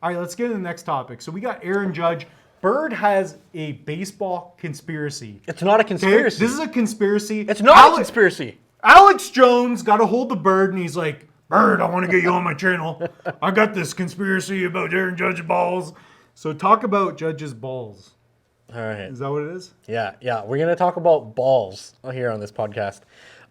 All right, let's get to the next topic. So we got Aaron Judge. Bird has a baseball conspiracy. It's not a conspiracy. Okay? This is a conspiracy. It's not a conspiracy. Alex Jones got a hold of Bird, and he's like, Bird, I want to get you on my channel. I got this conspiracy about Aaron Judge's balls. So talk about Judge's balls. All right. Is that what it is? Yeah. We're going to talk about balls here on this podcast.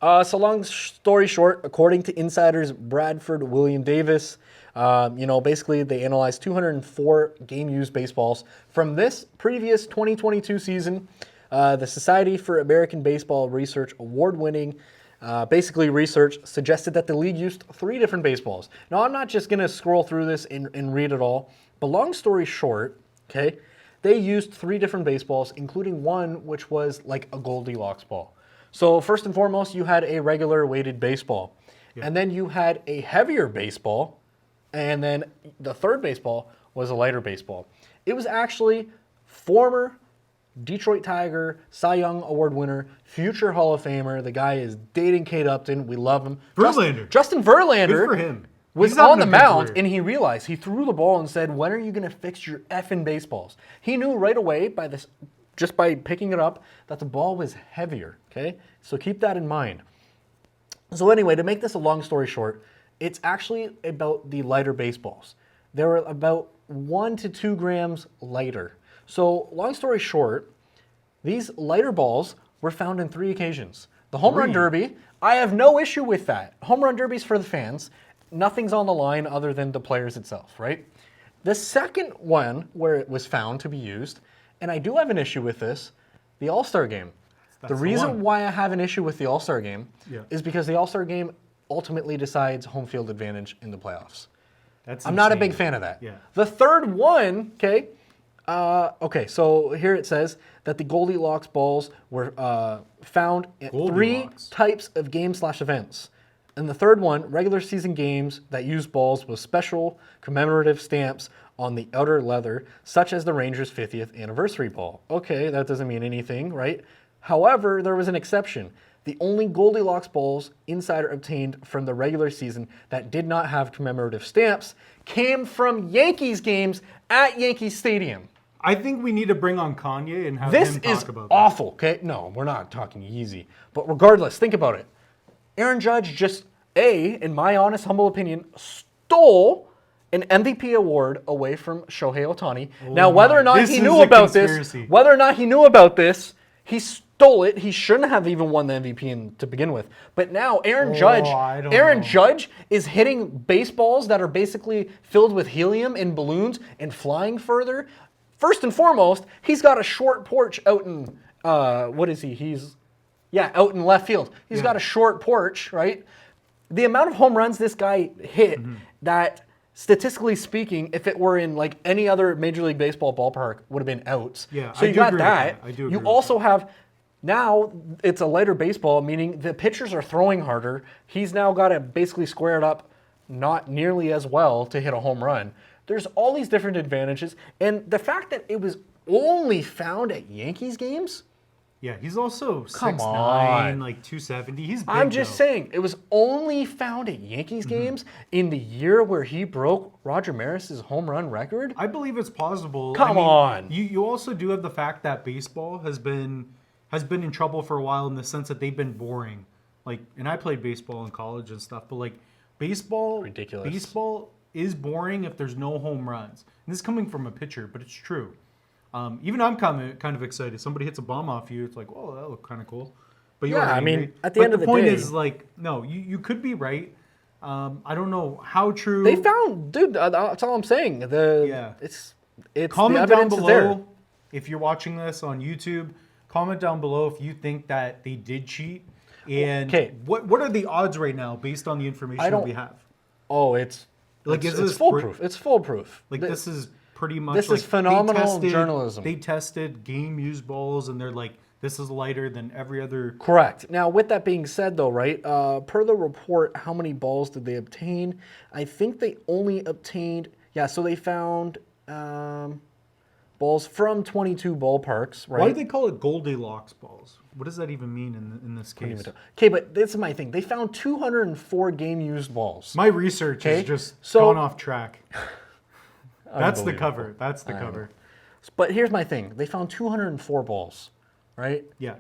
So long story short, according to insiders Bradford William Davis, basically they analyzed 204 game-used baseballs from this previous 2022 season. The Society for American Baseball Research award-winning research suggested that the league used 3 different baseballs. Now, I'm not just going to scroll through this and read it all, but long story short, okay, they used 3 different baseballs, including one which was like a Goldilocks ball. So first and foremost, you had a regular weighted baseball. Yeah. And then you had a heavier baseball. And then the third baseball was a lighter baseball. It was actually former Detroit Tiger, Cy Young Award winner, future Hall of Famer. The guy is dating Kate Upton. We love him. Verlander. Justin Verlander. Good for him. Was on the mound, and he realized, he threw the ball and said, when are you going to fix your effing baseballs? He knew right away just by picking it up, that the ball was heavier, okay? So keep that in mind. So anyway, to make this a long story short, it's actually about the lighter baseballs. They were about 1 to 2 grams lighter. So long story short, these lighter balls were found in 3 occasions. The Home Run Derby, I have no issue with that. Home Run Derby's for the fans. Nothing's on the line other than the players itself, right? The second one where it was found to be used, and I do have an issue with this, the All-Star Game. The reason why I have an issue with the All-Star Game is because the All-Star Game ultimately decides home field advantage in the playoffs. I'm not a big fan of that. Yeah. The third one, so here it says that the Goldilocks balls were found at 3 types of game/events. And the third one, regular season games that use balls with special commemorative stamps on the outer leather, such as the Rangers' 50th anniversary ball. Okay, that doesn't mean anything, right? However, there was an exception. The only Goldilocks balls Insider obtained from the regular season that did not have commemorative stamps came from Yankees games at Yankee Stadium. I think we need to bring on Kanye and have him talk about that. This is awful, okay? No, we're not talking easy. But regardless, think about it. Aaron Judge just, in my honest, humble opinion, stole an MVP award away from Shohei Ohtani. Now, whether or not he knew about this, he stole it. He shouldn't have even won the MVP to begin with. But now Aaron Judge is hitting baseballs that are basically filled with helium and balloons and flying further. First and foremost, he's got a short porch out in, out in left field. He's got a short porch, right? The amount of home runs this guy hit that, statistically speaking, if it were in like any other Major League Baseball ballpark, would have been outs. Yeah, so you got that. You also have, now it's a lighter baseball, meaning the pitchers are throwing harder. He's now got to basically square it up not nearly as well to hit a home run. There's all these different advantages. And the fact that it was only found at Yankees games. Yeah, he's also 6'9", like 270. He's big, I'm just saying, it was only found at Yankees games in the year where he broke Roger Maris's home run record. I believe it's possible. Come on. You also do have the fact that baseball has been in trouble for a while in the sense that they've been boring. Like, and I played baseball in college and stuff, but like baseball, ridiculous. Baseball is boring if there's no home runs. And this is coming from a pitcher, but it's true. Even I'm kind of excited. Somebody hits a bomb off you, it's like, oh, that looked kind of cool. But at the end of the day, the point is, like, no, you could be right. I don't know how true. They found, dude. That's all I'm saying. It's comment the down evidence below is there. If you're watching this on YouTube. Comment down below if you think that they did cheat, and what are the odds right now based on the information we have? Oh, it's foolproof. It's foolproof. Like this is pretty much. This is phenomenal journalism. They tested game-used balls, and they're like, this is lighter than every other. Correct. Now, with that being said, though, right? Per the report, how many balls did they obtain? I think they only obtained. Yeah, so they found. Balls from 22 ballparks, right? Why do they call it Goldilocks balls? What does that even mean in this case? Okay, but this is my thing. They found 204 game-used balls. My research has just gone off track. That's the Unbelievable. cover. That's the I cover. know. But here's my thing. They found 204 balls, right? Yeah.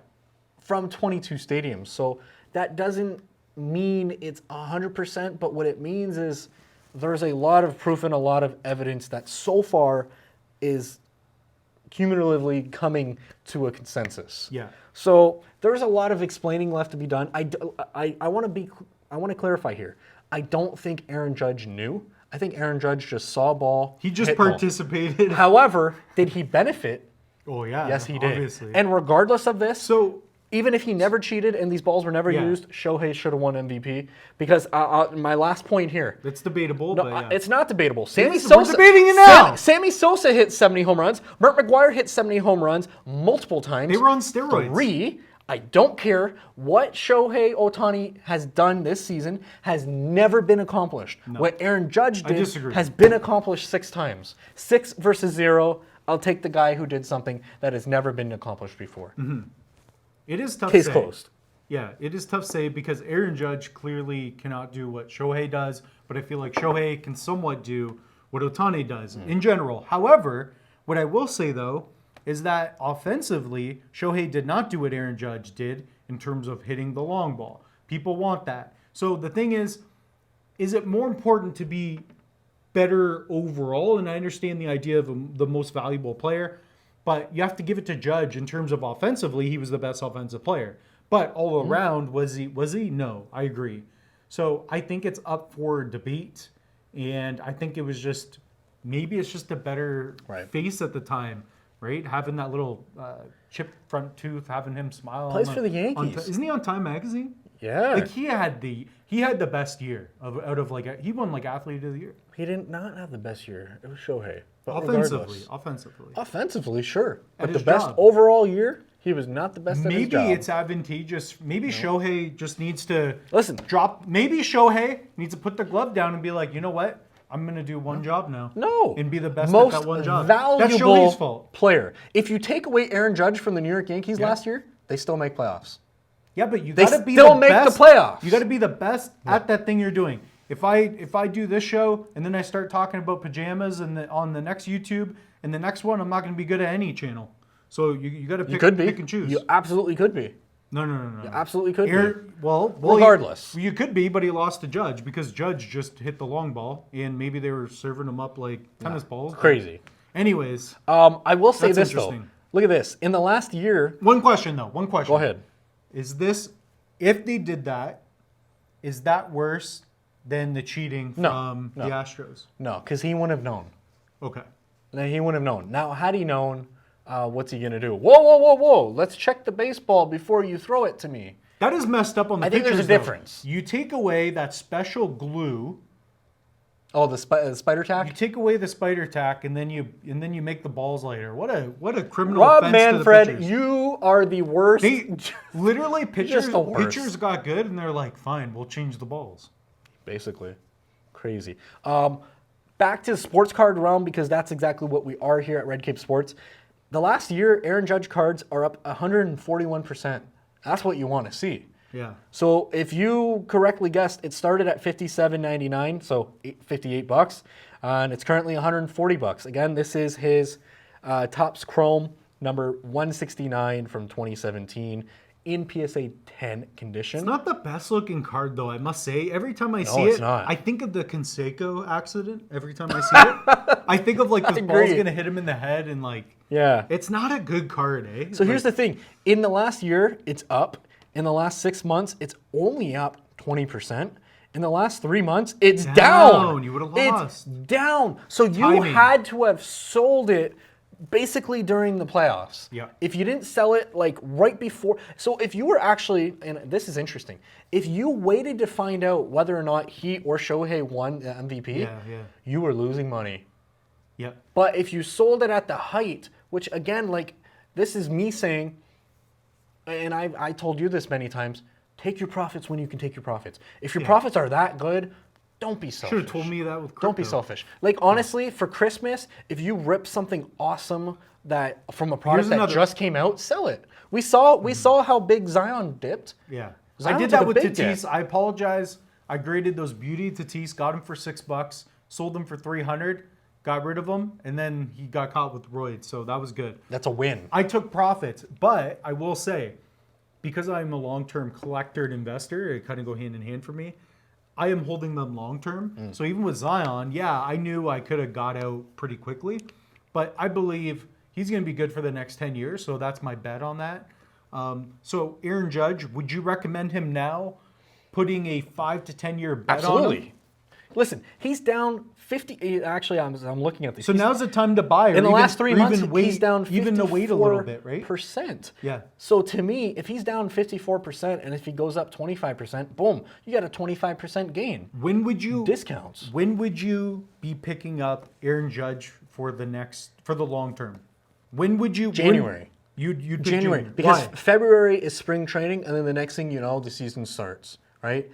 From 22 stadiums. So that doesn't mean it's 100%, but what it means is there's a lot of proof and a lot of evidence that so far is cumulatively coming to a consensus. Yeah. So there's a lot of explaining left to be done. I want to clarify here. I don't think Aaron Judge knew. I think Aaron Judge just saw a ball. He just hit ball. participated. However, did he benefit? Oh yeah. Yes, he did. Obviously. And regardless of this, So even if he never cheated and these balls were never Yeah. used, Shohei should have won MVP. Because my last point here, it's debatable, no, but yeah. it's not debatable. Sammy We're Sosa, debating it now. Sammy Sosa hit 70 home runs. Mert McGuire hit 70 home runs multiple times. They were on steroids. 3. I don't care what Shohei Ohtani has done this season has never been accomplished. What Aaron Judge did disagree. has been accomplished 6 times. 6 versus 0. I'll take the guy who did something that has never been accomplished before. It is tough Case to say. closed. Yeah, it is tough to say because Aaron Judge clearly cannot do what Shohei does, but I feel like Shohei can somewhat do what Ohtani does in general. However, what I will say though is that offensively, Shohei did not do what Aaron Judge did in terms of hitting the long ball. People want that. So the thing is it more important to be better overall? And I understand the idea of the most valuable player, but you have to give it to Judge in terms of offensively, he was the best offensive player. But all around, was he? No, I agree. So I think it's up for debate, and I think it was just maybe it's just a better face at the time, right? Having that little chipped front tooth, having him smile. Plays for the Yankees. Isn't he on Time Magazine? Yeah. Like he had the best year out of he won like Athlete of the Year. He did not have the best year. It was Shohei. But Offensively. Offensively, sure. But the his best job. overall year, he was not the best at his job. Maybe it's advantageous. Maybe Shohei just needs to Listen. drop. Maybe Shohei needs to put the glove down and be like, you know what? I'm going to do one job now. No. And be the best Most at that one job. valuable That's Shohei's fault. player. If you take away Aaron Judge from the New York Yankees last year, they still make playoffs. Yeah, but you They got to be still the make best. the playoffs. You got to be the best at that thing you're doing. If I do this show and then I start talking about pajamas and on the next YouTube and the next one, I'm not going to be good at any channel. So you got to pick and choose. You absolutely could be. No. You absolutely could be. Well, Regardless. you could be, but he lost to Judge because Judge just hit the long ball, and maybe they were serving him up like tennis balls. Crazy. Anyways, I will say That's this, though. interesting. Look at this. In the last year... one question. Go ahead. Is this, if they did that, is that worse than the cheating from the Astros? No, because he wouldn't have known. Okay. No, he wouldn't have known. Now, had he known, what's he going to do? Whoa. Let's check the baseball before you throw it to me. That is messed up on the I think pitchers, there's a though. difference. You take away that special glue. Oh, the spider tack? You take away the spider tack, and then you make the balls lighter. What a criminal Rob offense to the Manfred, pitchers. you are the worst. They literally just the worst. pitchers got good, and they're like, fine, we'll change the balls. Basically. Crazy. Back to the sports card realm, because that's exactly what we are here at Red Cape Sports. The last year, Aaron Judge cards are up 141%. That's what you want to see. Yeah. So if you correctly guessed, it started at $57.99, so $58, and it's currently $140. Again, this is his Topps Chrome number 169 from 2017 in PSA 10 condition. It's not the best looking card, though, I must say. Every time I see it's it, not. I think of the Canseco accident. Every time I see it, I think of like this ball's agree. going to hit him in the head, and like, Yeah. it's not a good card, eh? So here's the thing. In the last year, it's up. In the last 6 months, it's only up 20%. In the last 3 months, it's down. You would have lost. It's down. So you Timing. had to have sold it basically during the playoffs. Yeah. If you didn't sell it like right before. So if you were actually, and this is interesting, if you waited to find out whether or not he or Shohei won the MVP, you were losing money. Yep. But if you sold it at the height, which again, like this is me saying, and I told you this many times, take your profits when you can take your profits. If your profits are that good, don't be selfish. Should have told me that with crypto. Don't be selfish. Like honestly, for Christmas, if you rip something awesome that from a product that just came out, sell it. We saw how big Zion dipped. Yeah. Zion I did took that a with big Tatis. dip. I apologize. I graded those beauty Tatis, got them for $6, sold them for $300. got rid of him, and then he got caught with roids, so that was good. That's a win. I took profits, but I will say, because I'm a long-term collector and investor, it kind of go hand in hand for me. I am holding them long-term. So even with Zion, yeah, I knew I could have got out pretty quickly, but I believe he's going to be good for the next 10 years, so that's my bet on that. So Aaron Judge, would you recommend him now putting a 5 to 10 year bet on him? Absolutely. Listen, he's down 50. Actually, I'm looking at this. So now's the time to buy. In the last 3 months, even wait, he's down 54%. even to wait a little bit, right? Yeah. So to me, if he's down 54% and if he goes up 25%, boom, you got a 25% gain. When would you discounts? When would you be picking up Aaron Judge for the long term? When would you? January. You'd pick January, June. because Why? February is spring training, and then the next thing you know, the season starts. Right?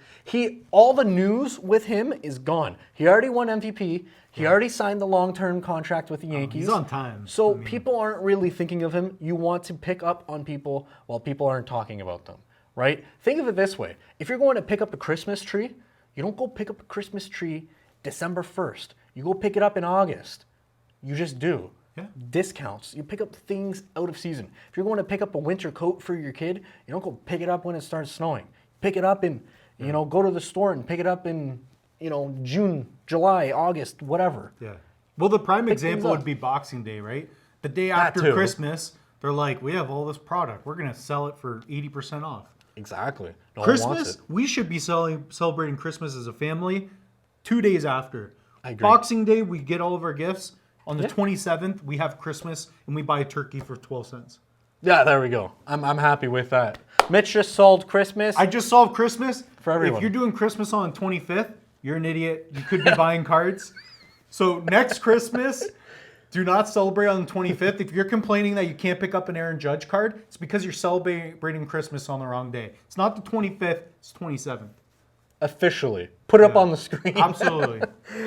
All the news with him is gone. He already won MVP. He already signed the long-term contract with the Yankees. He's on time. So people aren't really thinking of him. You want to pick up on people while people aren't talking about them, right? Think of it this way. If you're going to pick up a Christmas tree, you don't go pick up a Christmas tree December 1st. You go pick it up in August. You just do. Yeah. Discounts. You pick up things out of season. If you're going to pick up a winter coat for your kid, you don't go pick it up when it starts snowing. Pick it up in, go to the store and pick it up in, June, July, August, whatever. Yeah. Well, the prime example up. would be Boxing Day, right? The day after Christmas, they're like, we have all this product. We're going to sell it for 80% off. Exactly. No one wants Christmas, it. we should be celebrating Christmas as a family 2 days after. I agree. Boxing Day, we get all of our gifts. On the 27th, we have Christmas, and we buy a turkey for 12 cents. Yeah, there we go. I'm happy with that. Mitch just sold Christmas. I just solved Christmas. For everyone. If you're doing Christmas on the 25th, you're an idiot. You could be buying cards. So next Christmas, do not celebrate on the 25th. If you're complaining that you can't pick up an Aaron Judge card, it's because you're celebrating Christmas on the wrong day. It's not the 25th, it's 27th. Officially. Put it up on the screen. Absolutely.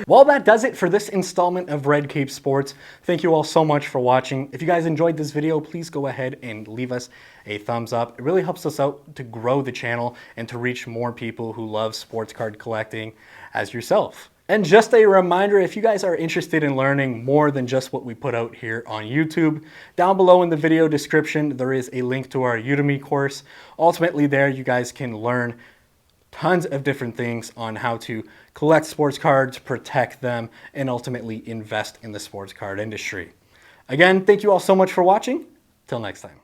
Well, that does it for this installment of Red Cape Sports. Thank you all so much for watching. If you guys enjoyed this video, please go ahead and leave us a thumbs up. It really helps us out to grow the channel and to reach more people who love sports card collecting as yourself. And just a reminder, if you guys are interested in learning more than just what we put out here on YouTube, down below in the video description, there is a link to our Udemy course. Ultimately there, you guys can learn tons of different things on how to collect sports cards, protect them, and ultimately invest in the sports card industry. Again, thank you all so much for watching. Till next time.